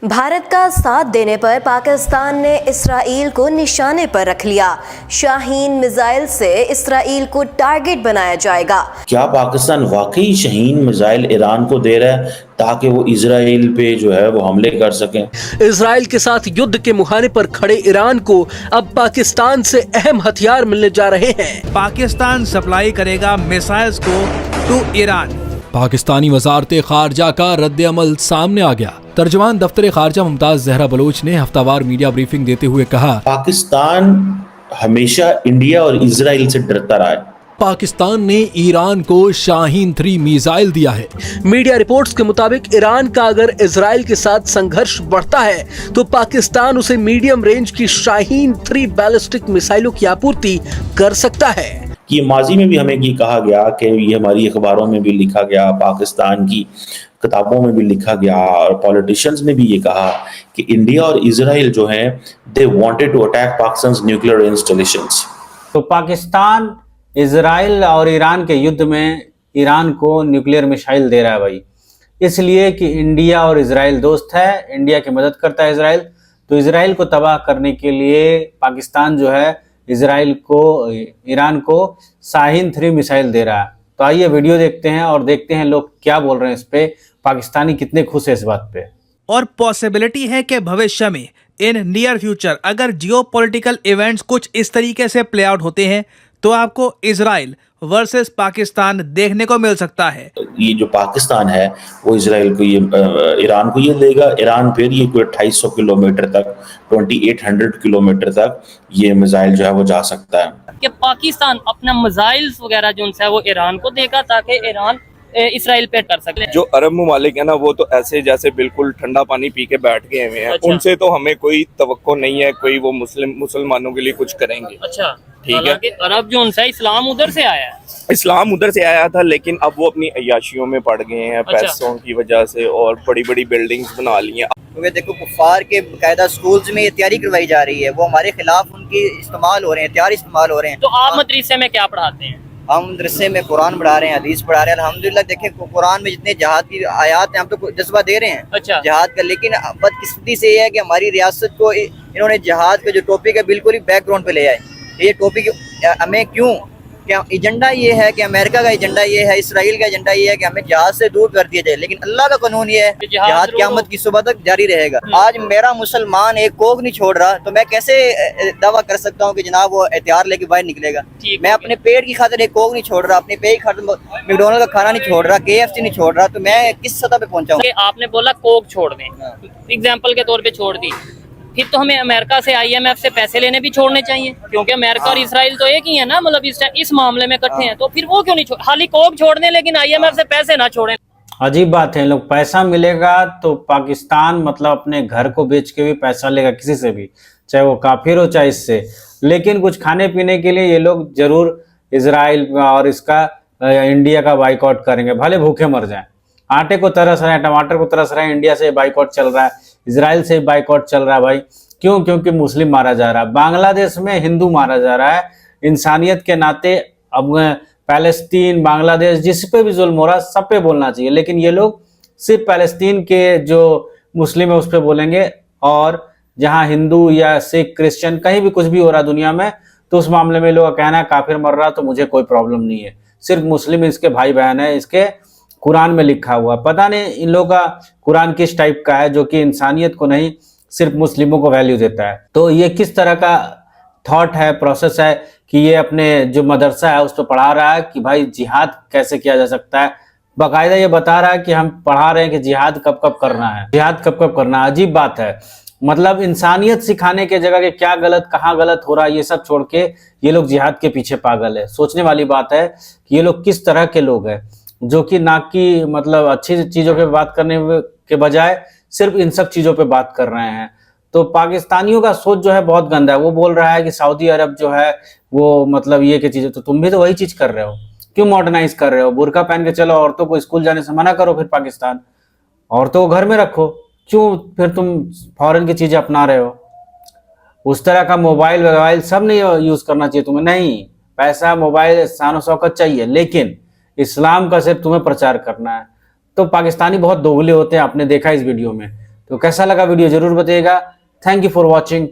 भारत का साथ देने पर पाकिस्तान ने इसराइल को निशाने पर रख लिया। शाहीन मिसाइल से इसराइल को टारगेट बनाया जाएगा। क्या पाकिस्तान वाकई शाहीन मिसाइल ईरान को दे रहा है ताकि वो इजराइल पे जो है वो हमले कर सकें? इजराइल के साथ युद्ध के मुहाने पर खड़े ईरान को अब पाकिस्तान से अहम हथियार मिलने जा रहे हैं। पाकिस्तान सप्लाई करेगा मिसाइल्स को टू ईरान। पाकिस्तानी वजारत खारजा का रद्द अमल सामने आ गया। तर्जुमान दफ्तर खारजा मुमताज जहरा बलोच ने हफ्तावार मीडिया ब्रीफिंग देते हुए कहा, पाकिस्तान हमेशा इंडिया और इजराइल से डरता रहा है। पाकिस्तान ने ईरान को शाहीन 3 मिसाइल दिया है। मीडिया रिपोर्ट्स के मुताबिक ईरान का अगर इजराइल के साथ संघर्ष बढ़ता है तो पाकिस्तान उसे मीडियम रेंज की शाहीन 3 बैलिस्टिक मिसाइलों की आपूर्ति कर सकता है। ये माजी में भी हमें ये कहा गया कि ये हमारी अखबारों में भी लिखा गया, पाकिस्तान की किताबों में भी लिखा गया और पॉलिटिशियंस ने भी ये कहा कि इंडिया और इजराइल जो हैं they wanted to attack Pakistan nuclear installations. तो पाकिस्तान इजराइल और ईरान के युद्ध में ईरान को न्यूक्लियर मिसाइल दे रहा है भाई, इसलिए कि इंडिया और इजराइल दोस्त है, इंडिया की मदद करता है इजराइल। तो इजराइल को तबाह करने के लिए पाकिस्तान जो है इजराइल को ईरान को शाहीन 3 मिसाइल दे रहा है। तो आइए वीडियो देखते हैं और देखते हैं लोग क्या बोल रहे हैं इस पे, पाकिस्तानी कितने खुश है इस बात पे। और पॉसिबिलिटी है कि भविष्य में इन नियर फ्यूचर अगर जियोपॉलिटिकल इवेंट्स कुछ इस तरीके से प्ले आउट होते हैं तो आपको इजराइल वर्सेस पाकिस्तान देखने को मिल सकता है। ये जो पाकिस्तान है वो इजराइल को ये ईरान को ये देगा, ईरान फिर ये कोई 250 किलोमीटर तक 2800 किलोमीटर तक ये मिसाइल जो है वो जा सकता है। कि पाकिस्तान अपना मिसाइल्स वगैरह जो है वो ईरान को देगा ताकि ईरान इसराइल पे कर सके। जो अरब ममालिक है ना वो तो ऐसे जैसे बिल्कुल ठंडा पानी पी के बैठ गए हुए हैं। अच्छा। उनसे तो हमें कोई तवक्को नहीं है कोई वो मुसलमानों के लिए कुछ करेंगे। अच्छा, ठीक है। अरब जो है इस्लाम उधर से आया है, इस्लाम उधर से आया था लेकिन अब वो अपनी अय्याशियों में पड़ गए हैं। अच्छा। पैसों की वजह से और बड़ी बड़ी बिल्डिंग्स बना ली हैं। क्योंकि देखो कुफार के बाकायदा स्कूल्स में ये तैयारी करवाई जा रही है, वो हमारे खिलाफ उनकी इस्तेमाल हो रहे हैं, हथियार इस्तेमाल हो रहे हैं। तो आप मदरसे में क्या पढ़ाते हैं? हम मदरसे में कुरान पढ़ा रहे हैं, हदीस पढ़ा रहे हैं। अल्हम्दुलिल्लाह देखें कुरान में जितने जहाद की आयात हैं हम तो जज्बा दे रहे हैं। अच्छा। जहाद का, लेकिन बदकिस्मती से ये है कि हमारी रियासत को इन्होंने जहाद का जो टॉपिक है बिल्कुल ही बैकग्राउंड पे ले आए। ये टॉपिक हमें क्यों, क्या एजेंडा ये है कि अमेरिका का एजेंडा ये है, इसराइल का एजेंडा ये है कि हमें जहाज से दूर कर दिया जाए, लेकिन अल्लाह का कानून ये है जहाज क़यामत की सुबह तक जारी रहेगा। आज मेरा मुसलमान एक कोक नहीं छोड़ रहा तो मैं कैसे दावा कर सकता हूँ कि जनाब वो हथियार लेके बाहर निकलेगा। मैं अपने पेट की खातिर एक कोक नहीं छोड़ रहा, अपने पेट की खातिर मैकडॉनल्ड का खाना नहीं छोड़ रहा, KFC नहीं छोड़ रहा, तो मैं किस सतह पे पहुंचा हूँ? आपने बोला कोक छोड़ दें, एग्जाम्पल के तौर पे छोड़ दी, फिर तो हमें अमेरिका से IMF से पैसे लेने भी छोड़ने चाहिए क्योंकि अमेरिका और इसराइल तो एक ही है ना, मतलब इस मामले में इकट्ठे हैं। तो फिर वो क्यों नहीं छोड़, खाली कोक छोड़ दें लेकिन IMF से पैसे ना छोड़ें। अजीब बात है, लोग पैसा मिलेगा तो पाकिस्तान मतलब अपने घर को बेच के भी पैसा लेगा किसी से भी, चाहे वो काफिर हो चाहे इससे, लेकिन कुछ खाने पीने के लिए ये लोग जरूर इजराइल और इसका इंडिया का बाइकआउट करेंगे, भले भूखे मर जाएं। आटे को तरस रहे हैं, टमाटर को तरस रहे हैं, इंडिया से बाइकआउट चल रहा है, इजराइल से बाइकआउट चल रहा है भाई। क्यों? क्योंकि मुस्लिम मारा जा रहा है, बांग्लादेश में हिंदू मारा जा रहा है। इंसानियत के नाते अब पैलेस्तीन, बांग्लादेश, जिस पे भी जुल्म हो रहा है सब पे बोलना चाहिए, लेकिन ये लोग सिर्फ पैलेस्तीन के जो मुस्लिम है उस पर बोलेंगे, और जहाँ हिंदू या सिख क्रिश्चियन कहीं भी कुछ भी हो रहा है दुनिया में तो उस मामले में लोग का कहना है काफिर मर रहा तो मुझे कोई प्रॉब्लम नहीं है, सिर्फ मुस्लिम इसके भाई बहन है, इसके कुरान में लिखा हुआ। पता नहीं इन लोगों का कुरान किस टाइप का है जो कि इंसानियत को नहीं सिर्फ मुस्लिमों को वैल्यू देता है। तो ये किस तरह का थॉट है, प्रोसेस है कि ये अपने जो मदरसा है उस पर पढ़ा रहा है कि भाई जिहाद कैसे किया जा सकता है। बाकायदा ये बता रहा है कि हम पढ़ा रहे हैं कि जिहाद कब कब करना है, जिहाद कब कब करना है। अजीब बात है, मतलब इंसानियत सिखाने के जगह के क्या गलत कहाँ गलत हो रहा है ये सब छोड़ के ये लोग जिहाद के पीछे पागल है। सोचने वाली बात है कि ये लोग किस तरह के लोग हैं जो कि ना कि मतलब अच्छी चीजों पे बात करने के बजाय सिर्फ इन सब चीजों पे बात कर रहे हैं। तो पाकिस्तानियों का सोच जो है बहुत गंदा है। वो बोल रहा है कि सऊदी अरब जो है वो मतलब ये की चीजें, तो तुम भी तो वही चीज कर रहे हो, क्यों मॉडर्नाइज कर रहे हो? बुर्का पहन के चलो, औरतों को स्कूल जाने से मना करो, फिर पाकिस्तान औरतों को घर में रखो, क्यों फिर तुम फॉरेन की चीजें अपना रहे हो? उस तरह का मोबाइल सब नहीं यूज करना चाहिए तुम्हें, नहीं, पैसा मोबाइल शान शौकत चाहिए, लेकिन इस्लाम का सिर्फ तुम्हें प्रचार करना है। तो पाकिस्तानी बहुत दोगले होते हैं, आपने देखा इस वीडियो में। तो कैसा लगा वीडियो जरूर बताइएगा। Thank you for watching.